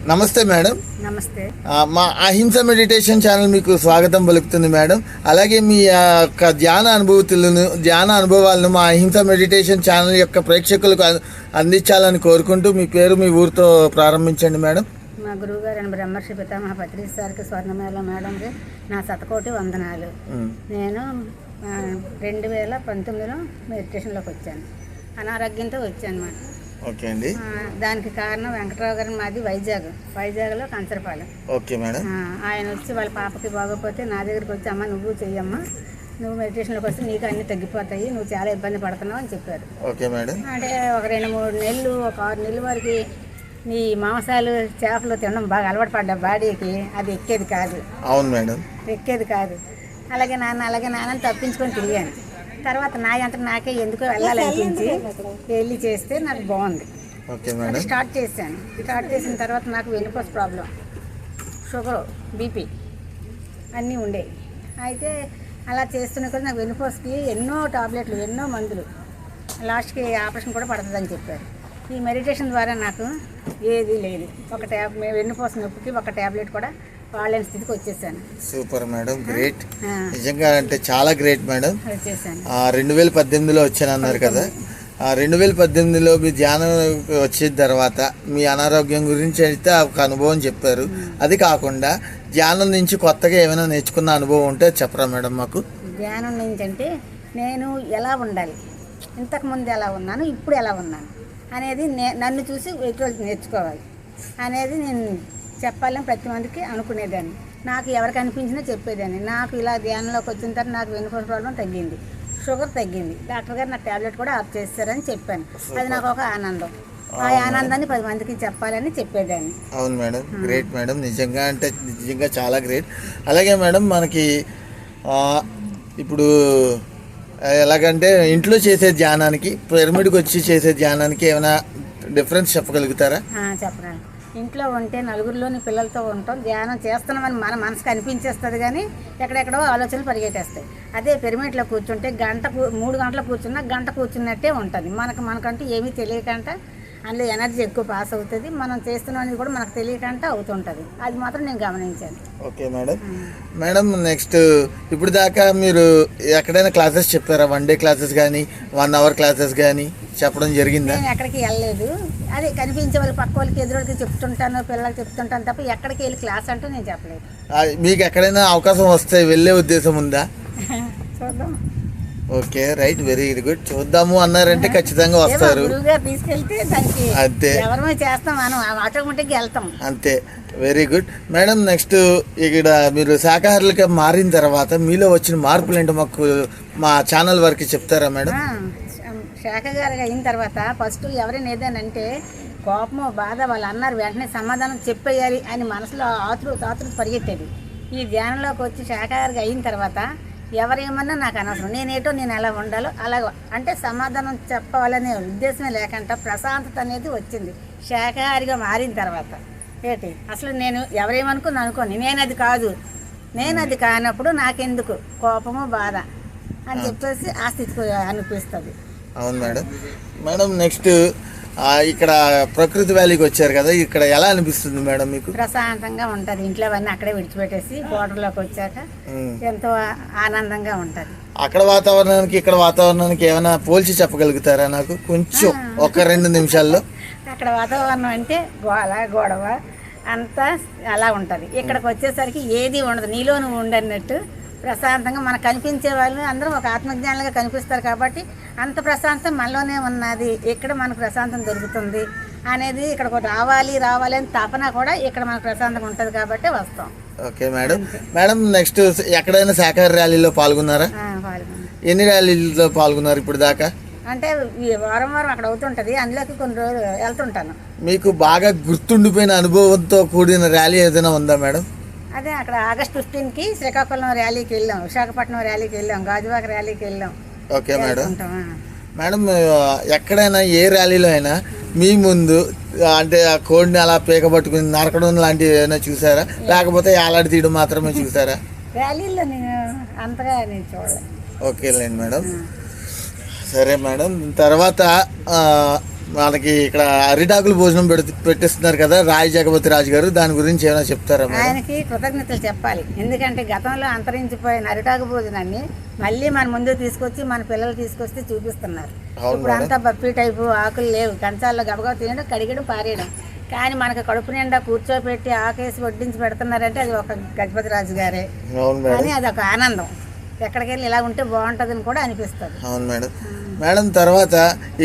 నమస్తే మేడం. నమస్తే. మా అహింస మెడిటేషన్ ఛానల్ మీకు స్వాగతం పలుకుతుంది మేడం. అలాగే మీ యొక్క ధ్యాన అనుభవాలను మా అహింస మెడిటేషన్ ఛానల్ యొక్క ప్రేక్షకులకు అందించాలని కోరుకుంటూ మీ పేరు మీ ఊరితో ప్రారంభించండి మేడం. మా గురువు గారు బ్రహ్మర్షి పితామహ పత్రిక సార్కి స్వర్ణమేళ మేడంకి నా శతకోటి వందనాలు. నేను 2019లో మెడిటేషన్లోకి వచ్చాను. అనారోగ్యంతో వచ్చాను అన్నమాట. ఓకే అండి. దానికి కారణం వెంకటరావు గారు, మాది వైజాగ్లో కంచరపాలెం. Okay madam. ఆయన వచ్చి వాళ్ళ పాపకి బాగోపోతే నా దగ్గరికి వచ్చి, అమ్మ నువ్వు చెయ్యమ్మా, నువ్వు మెడిటేషన్లోకి వస్తే నీకు అన్నీ తగ్గిపోతాయి, నువ్వు చాలా ఇబ్బంది పడుతున్నావు అని చెప్పారు. Okay madam. అంటే ఒక 2-3 నెలలు, ఒక 6 నెలల వరకు నీ మాంసాలు చేపలు తినడం బాగా అలవాటు పడ్డా బాడీకి, అది ఎక్కేది కాదు. అవును మేడం, ఎక్కేది కాదు. అలాగే నాన్న తప్పించుకొని తిరిగాను. తర్వాత నా అంతా నాకే ఎందుకో వెళ్ళాలనిపించి వెళ్ళి చేస్తే నాకు బాగుంది. Okay madam. స్టార్ట్ చేసిన తర్వాత నాకు వెన్నుపూస ప్రాబ్లం, షుగర్, బీపీ అన్నీ ఉండేవి. అయితే అలా చేస్తున్న కూడా నాకు వెన్నుపూసకి ఎన్నో టాబ్లెట్లు, ఎన్నో మందులు, లాస్ట్కి ఆపరేషన్ కూడా పడుతుందని చెప్పారు. ఈ మెడిటేషన్ ద్వారా నాకు ఏది లేదు. వెన్నుపూస నొప్పికి ఒక ట్యాబ్లెట్ కూడా వాళ్ళని స్థితికి వచ్చేసాను. Super madam, great. నిజంగా అంటే చాలా గ్రేట్ మేడం. వచ్చేసాను. 2018లో వచ్చాను అన్నారు కదా. 2018లో మీ ధ్యానం వచ్చిన తర్వాత మీ అనారోగ్యం గురించి అయితే ఒక అనుభవం చెప్పారు. అది కాకుండా ధ్యానం నుంచి కొత్తగా ఏమైనా నేర్చుకున్న అనుభవం ఉంటే చెప్పరా మేడం మాకు? ధ్యానం నుంచి అంటే నేను ఎలా ఉండాలి, ఇంతకుముందు ఎలా ఉన్నాను, ఇప్పుడు ఎలా ఉన్నాను అనేది నన్ను చూసి ఎటువంటి నేర్చుకోవాలి అనేది నేను చెప్పాలని ప్రతి మందికి అనుకునేదాన్ని. నాకు ఎవరికి అనిపించినా చెప్పేదాన్ని. నాకు ఇలా ధ్యానంలోకి వచ్చిన తర్వాత నాకు వెన్నుపూస ప్రాబ్లం తగ్గింది, షుగర్ తగ్గింది, డాక్టర్ గారు నా ట్యాబ్లెట్ కూడా ఆఫ్ చేస్తారని చెప్పాను. అది నాకు ఒక ఆనందం. ఆ ఆనందాన్ని 10 మందికి చెప్పాలని చెప్పేదాన్ని. అవును మేడం, గ్రేట్ మేడం. నిజంగా చాలా గ్రేట్. అలాగే మేడం, మనకి ఇప్పుడు ఎలాగంటే ఇంట్లో చేసే ధ్యానానికి పిరమిడ్కి వచ్చి చేసే ధ్యానానికి ఏమైనా డిఫరెన్స్ చెప్పగలుగుతారా? చెప్పగలను. ఇంట్లో ఉంటే నలుగురిలోని పిల్లలతో ఉంటాం, ధ్యానం చేస్తున్నామని మన మనసుకు అనిపించేస్తుంది, కానీ ఎక్కడెక్కడో ఆలోచనలు పరిగెట్టేస్తాయి. అదే పిరమిడ్లో కూర్చుంటే 3 గంటలు కూర్చున్నా గంట కూర్చున్నట్టే ఉంటుంది. మనకంటూ ఏమీ తెలియకంట అందులో ఎనర్జీ ఎక్కువ పాస్ అవుతుంది. మనం చేస్తున్నామని కూడా మనకు తెలియకంటే అవుతుంటుంది. అది మాత్రం నేను గమనించాను. Okay madam. మేడం, నెక్స్ట్ ఇప్పుడు దాకా మీరు ఎక్కడైనా క్లాసెస్ చెప్పారా? 1 డే క్లాసెస్ కానీ 1 అవర్ క్లాసెస్ కానీ చెప్పడం జరిగిందా? నేను ఎక్కడికి వెళ్ళలేదు. అదే కనిపించే వాళ్ళకి, పక్క వాళ్ళకి, ఎదురుకి చెప్తుంటాను, పిల్లలకి చెప్తుంటాను తప్ప ఎక్కడికి వెళ్ళి క్లాస్ అంటూ నేను చెప్పలేదు. మీకు ఎక్కడైనా అవకాశం వస్తే వెళ్ళే ఉద్దేశం ఉందా? చూద్దాం. Okay, right, very good. చూద్దాము అన్నారంటే ఖచ్చితంగా వస్తారు. తీసుకెళ్తే దానికి అంతే, ఎవరో చేస్తాం, మనం ఆటోమేటిక్గా వెళ్తాం అంతే. Very good madam. నెక్స్ట్ ఇక్కడ మీరు శాకాహారులుగా మారిన తర్వాత మీలో వచ్చిన మార్పులు ఏంటో మాకు మా ఛానల్ వరకు చెప్తారా మేడం? శాఖగారిగా అయిన తర్వాత ఫస్ట్ ఎవరైనా ఏదైనా కోపమో బాధ వాళ్ళు అన్నారు వెంటనే సమాధానం చెప్పేయాలి అని మనసులో ఆతృత పరిగెట్టేది. ఈ ధ్యానంలోకి వచ్చి శాఖగారిగా అయిన తర్వాత ఎవరేమన్నా నాకు అనవసరం, నేను ఎలా ఉండాలో అలా అంటే సమాధానం చెప్పాలనే ఉద్దేశమే లేకుండా ప్రశాంతత అనేది వచ్చింది శాఖాహారిగా మారిన తర్వాత. అసలు నేను ఎవరేమనుకుని అనుకోని నేను అది కానప్పుడు నాకెందుకు కోపము బాధ అని చెప్పేసి ఆ స్థితికి అనిపిస్తుంది. అవును మేడం. నెక్స్ట్ ఇక్కడ ప్రకృతి వ్యాలీకి వచ్చారు కదా, ఇక్కడ ఎలా అనిపిస్తుంది మేడం మీకు? ప్రశాంతంగా ఉంటుంది. ఇంట్లో అవన్నీ అక్కడే విడిచిపెట్టేసి బోర్డర్లోకి వచ్చాక ఎంతో ఆనందంగా ఉంటుంది. అక్కడ వాతావరణానికి ఇక్కడ వాతావరణానికి ఏమైనా పోల్చి చెప్పగలుగుతారా నాకు కొంచెం, ఒక 2 నిమిషాల్లో? అక్కడ వాతావరణం అంటే గొడవ అంతా అలా ఉంటుంది. ఇక్కడికి వచ్చేసరికి ఏది ఉండదు, నీలో నువ్వు ఉండన్నట్టు ప్రశాంతంగా మనకు కనిపించే వాళ్ళు అందరూ ఒక ఆత్మజ్ఞానులుగా కనిపిస్తారు. కాబట్టి అంత ప్రశాంతం మనలోనే ఉన్నది. ఇక్కడ మనకు ప్రశాంతం దొరుకుతుంది అనేది, ఇక్కడ రావాలి అని తపన కూడా ఇక్కడ మనకు ప్రశాంతంగా ఉంటుంది కాబట్టి వస్తాం. Okay madam. నెక్స్ట్ ఎక్కడైనా శాఖాహార ర్యాలీలో పాల్గొన్నారా? ఎన్ని ర్యాలీలో పాల్గొన్నారు ఇప్పుడు దాకా? అంటే వారం అక్కడ అవుతుంటుంది, అందులోకి కొన్ని రోజులు వెళ్తుంటాను. మీకు బాగా గుర్తుండిపోయిన అనుభవంతో కూడిన ర్యాలీ ఏదైనా ఉందా మేడం? అదే అక్కడ ఆగస్ట్ 15కి శ్రీకాకుళం ర్యాలీకి వెళ్ళాం, విశాఖపట్నం ర్యాలీకి వెళ్ళాం, గాజువాక ర్యాలీకి వెళ్ళాం. ఓకే మేడం, ఎక్కడైనా ఏ ర్యాలీలో అయినా మీ ముందు అంటే ఆ కోడిని అలా పీక పట్టుకుని నరకడం లాంటివి ఏమైనా చూసారా, లేకపోతే ఏలాడి తీయడం మాత్రమే చూసారా? ర్యాలీలో నేను అంతగా చూడలేదు. ఓకేలేండి మేడం. సరే మేడం, తర్వాత మనకి ఇక్కడ అరిటాకులు భోజనం పెట్టిస్తున్నారు కదా రాయి జగపతి రాజు గారు, దాని గురించి ఏమైనా చెప్తారా మేడం? ఆయనకి కృతజ్ఞతలు చెప్పాలి. ఎందుకంటే గతంలో అంతరించిపోయిన అరిటాకు భోజనాన్ని మళ్ళీ మన ముందు తీసుకొచ్చి మన పిల్లలు తీసుకొస్తే చూపిస్తున్నారు. ఇప్పుడు అంతా బప్పీ టైపు ఆకులు లేవు, కంచాల్లో గబగబా తినడం, కడిగడం, పారేయడం. కానీ మనకు కడుపు నిండా కూర్చోపెట్టి ఆకేసి వడ్డించి పెడుతున్నారంటే అది ఒక గజపతి రాజు గారే. కానీ అది ఒక ఆనందం. ఎక్కడికి వెళ్ళి ఇలా ఉంటే బాగుంటుందని కూడా అనిపిస్తుంది. అవును మేడం. మేడం, తర్వాత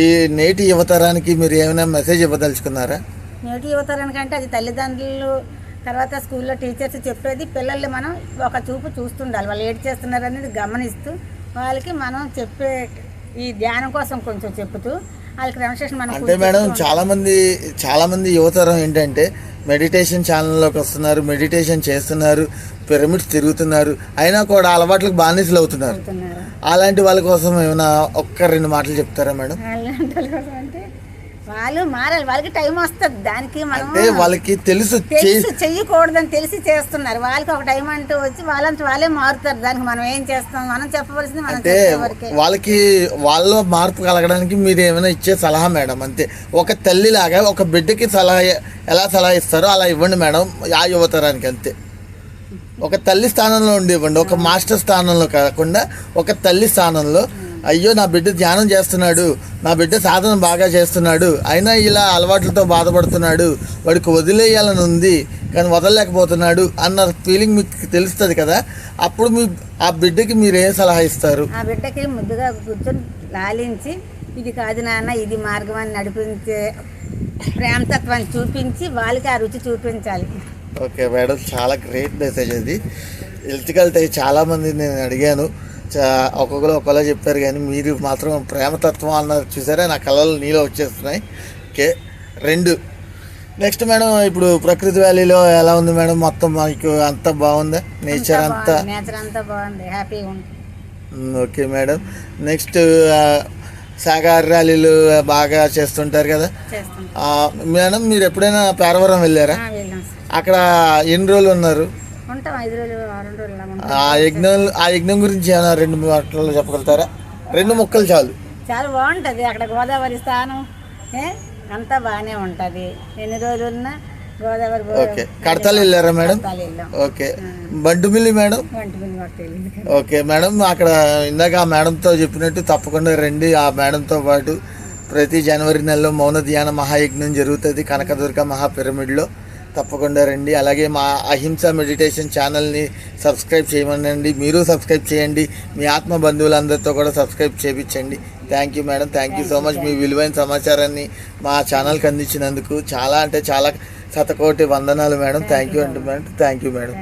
ఈ నేటి యువతరానికి మీరు ఏమైనా మెసేజ్ ఇవ్వదలుచుకున్నారా? నేటి యువతరానికి అంటే అది తల్లిదండ్రులు, తర్వాత స్కూల్లో టీచర్స్ చెప్పేది పిల్లల్ని మనం ఒక చూపు చూస్తుండాలి. వాళ్ళు ఏడు చేస్తున్నారు అనేది గమనిస్తూ వాళ్ళకి మనం చెప్పే ఈ ధ్యానం కోసం కొంచెం చెప్తూ వాళ్ళకి క్రమశిక్షణ మనం అంటే మేడం చాలా మంది యువతరం ఏంటంటే మెడిటేషన్ ఛానల్లోకి వస్తున్నారు, మెడిటేషన్ చేస్తున్నారు, పిరమిడ్స్ తిరుగుతున్నారు, అయినా కూడా అలవాట్లకు బానిసలు అవుతున్నారు. అలాంటి వాళ్ళ కోసం ఏమైనా ఒక్క రెండు మాటలు చెప్తారా మేడం? అలాంటి వాళ్ళ కోసం అంటే వాళ్ళు మారాలి, వాళ్ళకి టైం వస్తుంది. దానికి మనం అంటే వాళ్ళకి తెలుసు చెయ్యకూడదని తెలిసి చేస్తున్నారు. వాళ్ళకి ఒక టైం అంటూ వచ్చి వాళ్ళే మారుతారు. దానికి మనం ఏం చేస్తాం, మనం చెప్పవలసింది మనం అంటే వాళ్ళకి వాళ్ళ మార్పు కలగడానికి మీరు ఏమైనా ఇచ్చే సలహా మేడం? అంతే, ఒక తల్లిలాగా ఒక బిడ్డకి ఎలా సలహా ఇస్తారో అలా ఇవ్వండి మేడం ఆ యువతరానికి. అంతే, ఒక తల్లి స్థానంలో ఉండి ఇవ్వండి, ఒక మాస్టర్ స్థానంలో కాకుండా ఒక తల్లి స్థానంలో. అయ్యో నా బిడ్డ ధ్యానం చేస్తున్నాడు, నా బిడ్డ సాధన బాగా చేస్తున్నాడు, అయినా ఇలా అలవాట్లతో బాధపడుతున్నాడు, వాడికి వదిలేయాలని ఉంది కానీ వదలలేకపోతున్నాడు అన్న ఫీలింగ్ మీకు తెలుస్తుంది కదా, అప్పుడు ఆ బిడ్డకి మీరు ఏ సలహా ఇస్తారు? ఆ బిడ్డకి ముద్దుగా కూర్చొని లాలించి ఇది కాదు నాన్న ఇది మార్గం అని నడిపించే ప్రేమతత్వాన్ని చూపించి వాళ్ళకి ఆ రుచి చూపించాలి. ఓకే మేడం, చాలా గ్రేట్ మెసేజ్ అది. ఎలక్ట్రికల్ చాలామంది నేను అడిగాను, ఒక్కొక్కరు చెప్పారు, కానీ మీరు మాత్రం ప్రేమతత్వం అన్నారు చూసారా, నా కళలు నీలో వచ్చేస్తున్నాయి. ఓకే, రెండు. నెక్స్ట్ మేడం, ఇప్పుడు ప్రకృతి వ్యాలీలో ఎలా ఉంది మేడం? మొత్తం మీకు అంతా బాగుందా? నేచర్ అంతా బాగుంది, హ్యాపీగా ఉంది. ఓకే మేడం, నెక్స్ట్ శాకాహార ర్యాలీలు బాగా చేస్తుంటారు కదా మేడం, మీరు ఎప్పుడైనా పేరవరం వెళ్ళారా? అక్కడ ఎన్ని రోజులు ఉన్నారు? ఆ యజ్ఞం గురించి ఏమైనా రెండు మాటలు చెప్పగలుగుతారా? రెండు ముక్కలు చాలు. చాలా బాగుంటుంది అక్కడ గోదావరి స్థానం, అంతా బాగానే ఉంటుంది. ఎన్ని రోజులు ఉన్నా గోదావరి. ఓకే, కడతాలు వెళ్ళారా madam? Okay, Bantumilli madam? Okay madam, అక్కడ ఇందాక ఆ మేడంతో చెప్పినట్టు తప్పకుండా రండి. ఆ మేడంతో పాటు ప్రతి జనవరి నెలలో మౌన ధ్యాన మహాయజ్ఞం జరుగుతుంది కనకదుర్గ మహాపిరమిడ్లో, తప్పకుండా రండి. అలాగే మా అహింస మెడిటేషన్ ఛానల్ని సబ్స్క్రైబ్ చేయమనండి, మీరు సబ్స్క్రైబ్ చేయండి, మీ ఆత్మ బంధువులందరితో కూడా సబ్స్క్రైబ్ చేయించండి. Thank you madam, thank you so much. మీ విలువైన సమాచారాన్ని మా ఛానల్కి అందించినందుకు చాలా అంటే చాలా శతకోటి వందనాలు మేడం. Thank you madam.